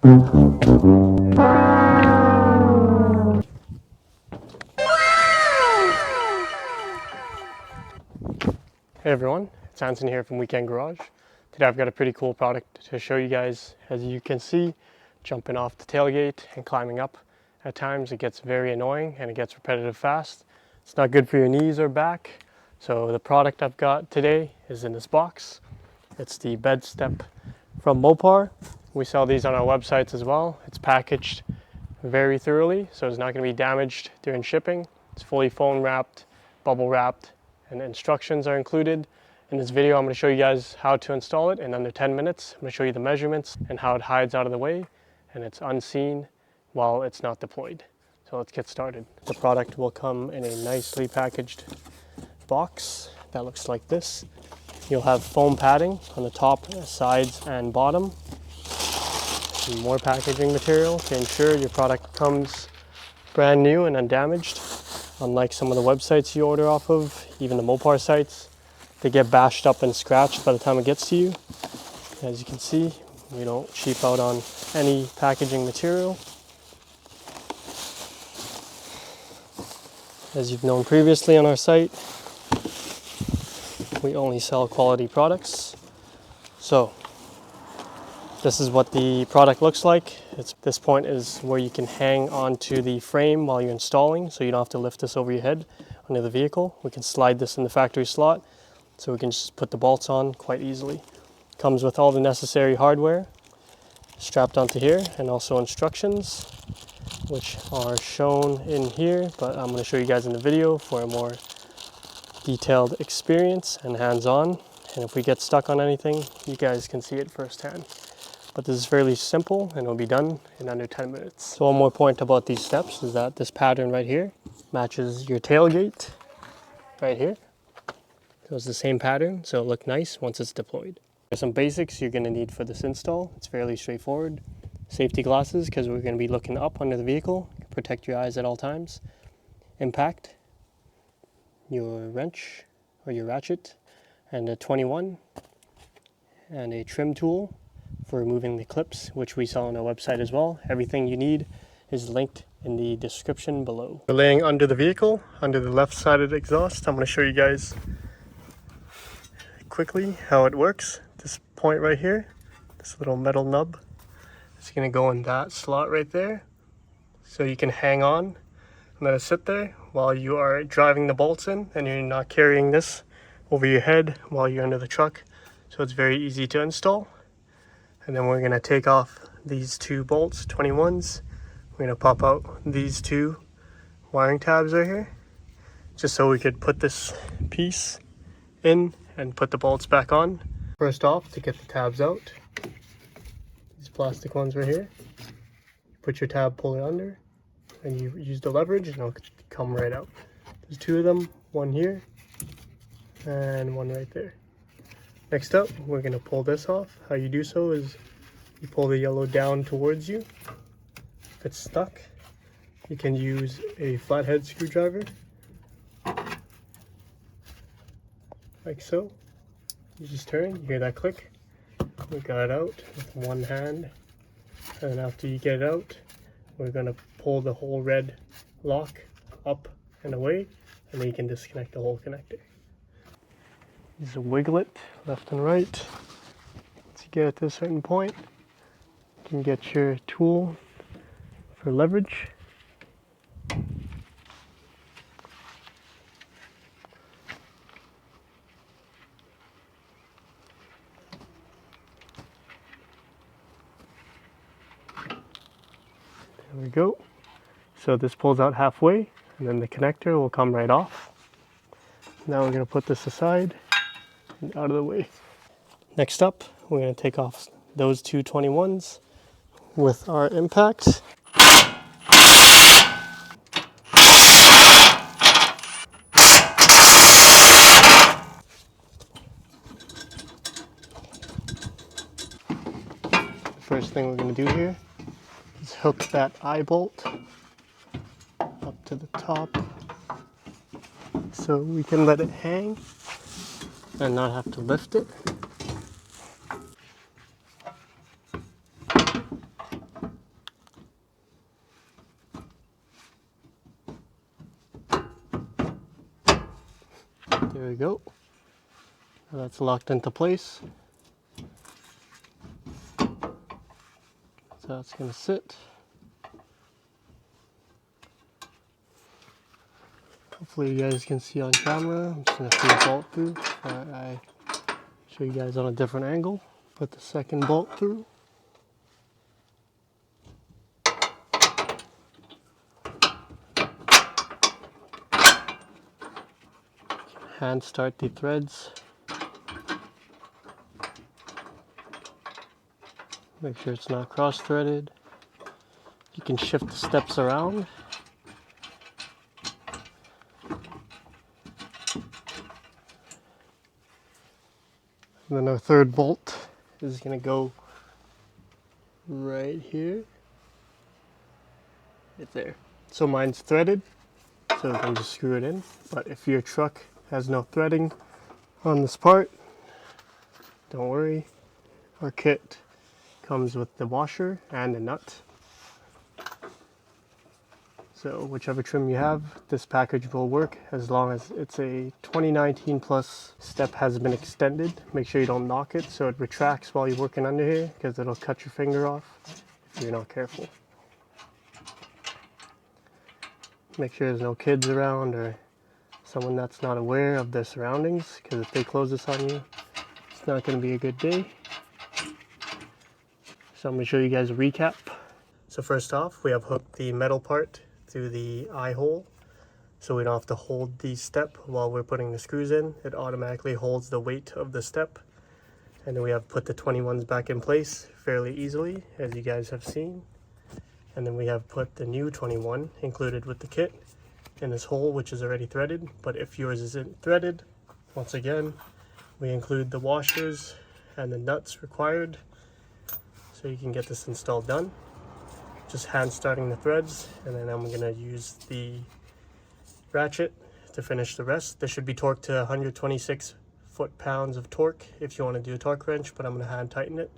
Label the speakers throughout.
Speaker 1: Hey everyone, it's Anson here from Weekend Garage. Today I've got a pretty cool product to show you guys. As you can see, jumping off the tailgate and climbing up, at times it gets very annoying and it gets repetitive fast. It's not good for your knees or back. So the product I've got today is in this box. It's the bedstep from Mopar. We sell these on our websites as well. It's packaged very thoroughly, so it's not going to be damaged during shipping. It's fully foam wrapped, bubble wrapped, and instructions are included. In this video, I'm going to show you guys how to install it in under 10 minutes. I'm going to show you the measurements and how it hides out of the way and it's unseen while it's not deployed. So let's get started. The product will come in a nicely packaged box that looks like this. You'll have foam padding on the top, sides, and bottom. Some more packaging material to ensure your product comes brand new and undamaged. Unlike some of the websites you order off of, even the Mopar sites, they get bashed up and scratched by the time it gets to you. As you can see, we don't cheap out on any packaging material. As you've known previously on our site, we only sell quality products. So this is what the product looks like. This point is where you can hang onto the frame while you're installing, so you don't have to lift this over your head under the vehicle. We can slide this in the factory slot, so we can just put the bolts on quite easily. Comes with all the necessary hardware strapped onto here, and also instructions, which are shown in here, but I'm going to show you guys in the video for a more detailed experience and hands-on. And if we get stuck on anything, you guys can see it firsthand. But this is fairly simple and it'll be done in under 10 minutes. So one more point about these steps is that this pattern right here matches your tailgate right here. So it's the same pattern, so it'll look nice once it's deployed. There's some basics you're gonna need for this install. It's fairly straightforward. Safety glasses, because we're gonna be looking up under the vehicle. Protect your eyes at all times. Impact, your wrench or your ratchet, and a 21, and a trim tool for removing the clips, which we sell on our website as well. Everything you need is linked in the description below. We're laying under the vehicle, under the left side of the exhaust. I'm going to show you guys quickly how it works. This point right here, this little metal nub, is going to go in that slot right there. So you can hang on and let it sit there while you are driving the bolts in, and you're not carrying this over your head while you're under the truck. So it's very easy to install. And then we're going to take off these two bolts, 21s. We're going to pop out these two wiring tabs right here, just so we could put this piece in and put the bolts back on. First off, to get the tabs out, these plastic ones right here, put your tab, pull it under, and you use the leverage and it'll come right out. There's two of them, one here and one right there. Next up, we're going to pull this off. How you do so is you pull the yellow down towards you. If it's stuck, you can use a flathead screwdriver, like so. You just turn, you hear that click. We got it out with one hand. And then after you get it out, we're going to pull the whole red lock up and away, and then you can disconnect the whole connector. Just wiggle it left and right. Once you get it to a certain point, you can get your tool for leverage. There we go. So this pulls out halfway, and then the connector will come right off. Now we're going to put this aside and out of the way. Next up, we're going to take off those two 21s with our impact. First thing we're going to do here is hook that eye bolt up to the top so we can let it hang and not have to lift it. There we go. Now that's locked into place. So it's going to sit. Hopefully you guys can see on camera. I'm just going to feed a bolt through. I show you guys on a different angle. Put the second bolt through. Hand start the threads. Make sure it's not cross-threaded. You can shift the steps around. And then our third bolt is going to go right here. Right there. So mine's threaded, so we can just screw it in. But if your truck has no threading on this part, don't worry. Our kit comes with the washer and a nut. So whichever trim you have, this package will work as long as it's a 2019 plus step has been extended. Make sure you don't knock it so it retracts while you're working under here, because it'll cut your finger off if you're not careful. Make sure there's no kids around or someone that's not aware of their surroundings, because if they close this on you, it's not going to be a good day. So I'm going to show you guys a recap. So first off, we have hooked the metal part through the eye hole, so we don't have to hold the step while we're putting the screws in. It automatically holds the weight of the step. And then we have put the 21s back in place fairly easily, as you guys have seen. And then we have put the new 21 included with the kit in this hole, which is already threaded. But if yours isn't threaded, once again, we include the washers and the nuts required so you can get this install done. Just hand starting the threads, and then I'm going to use the ratchet to finish the rest. This should be torqued to 126 foot-pounds of torque if you want to do a torque wrench, but I'm going to hand tighten it.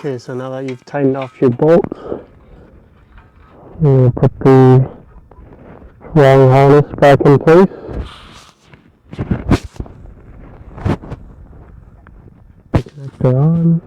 Speaker 1: Okay, so now that you've tightened off your bolts, you're going to put the long harness back in place. Connector on.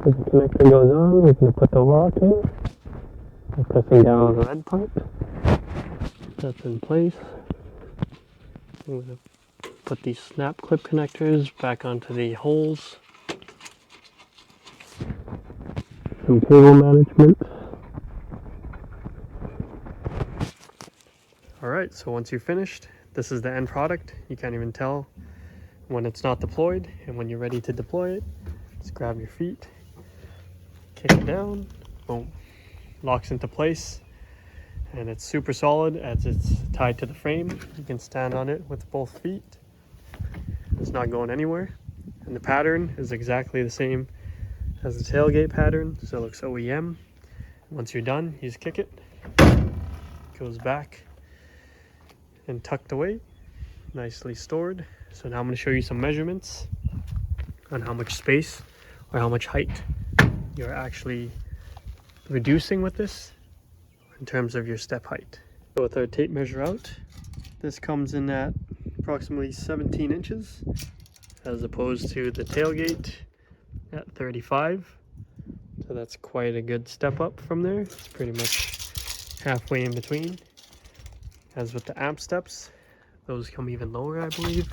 Speaker 1: As the connector goes on, we're going to put the lock in. We're pressing down on the red part. That's in place. I'm going to put these snap clip connectors back onto the holes. Some cable management. Alright, so once you're finished, this is the end product. You can't even tell when it's not deployed, and when you're ready to deploy it, just grab your feet, kick it down, boom, locks into place. And it's super solid as it's tied to the frame. You can stand on it with both feet. It's not going anywhere. And the pattern is exactly the same as the tailgate pattern, so it looks OEM. Once you're done, you just kick it. It goes back and tucked away, nicely stored. So now I'm going to show you some measurements on how much space or how much height you're actually reducing with this in terms of your step height. So with our tape measure out, this comes in at approximately 17 inches as opposed to the tailgate at 35. So that's quite a good step up from there. It's pretty much halfway in between. As with the amp steps, those come even lower, I believe.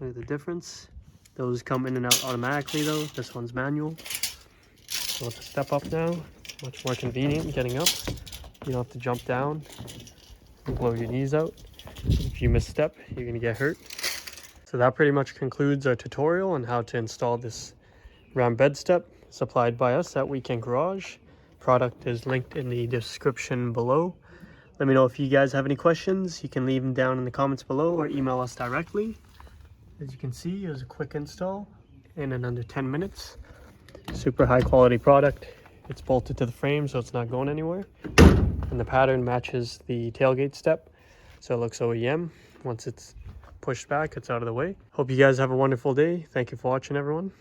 Speaker 1: Look at the difference. Those come in and out automatically though. This one's manual. So with the step up now, much more convenient getting up. You don't have to jump down and blow your knees out. If you misstep, you're gonna get hurt. So that pretty much concludes our tutorial on how to install this round bed step supplied by us at Weekend Garage. Product is linked in the description below. Let me know if you guys have any questions. You can leave them down in the comments below or email us directly. As you can see, it was a quick install in under 10 minutes. Super high quality product. It's bolted to the frame, so it's not going anywhere. And the pattern matches the tailgate step, so it looks OEM. Once it's pushed back, it's out of the way. Hope you guys have a wonderful day. Thank you for watching, everyone.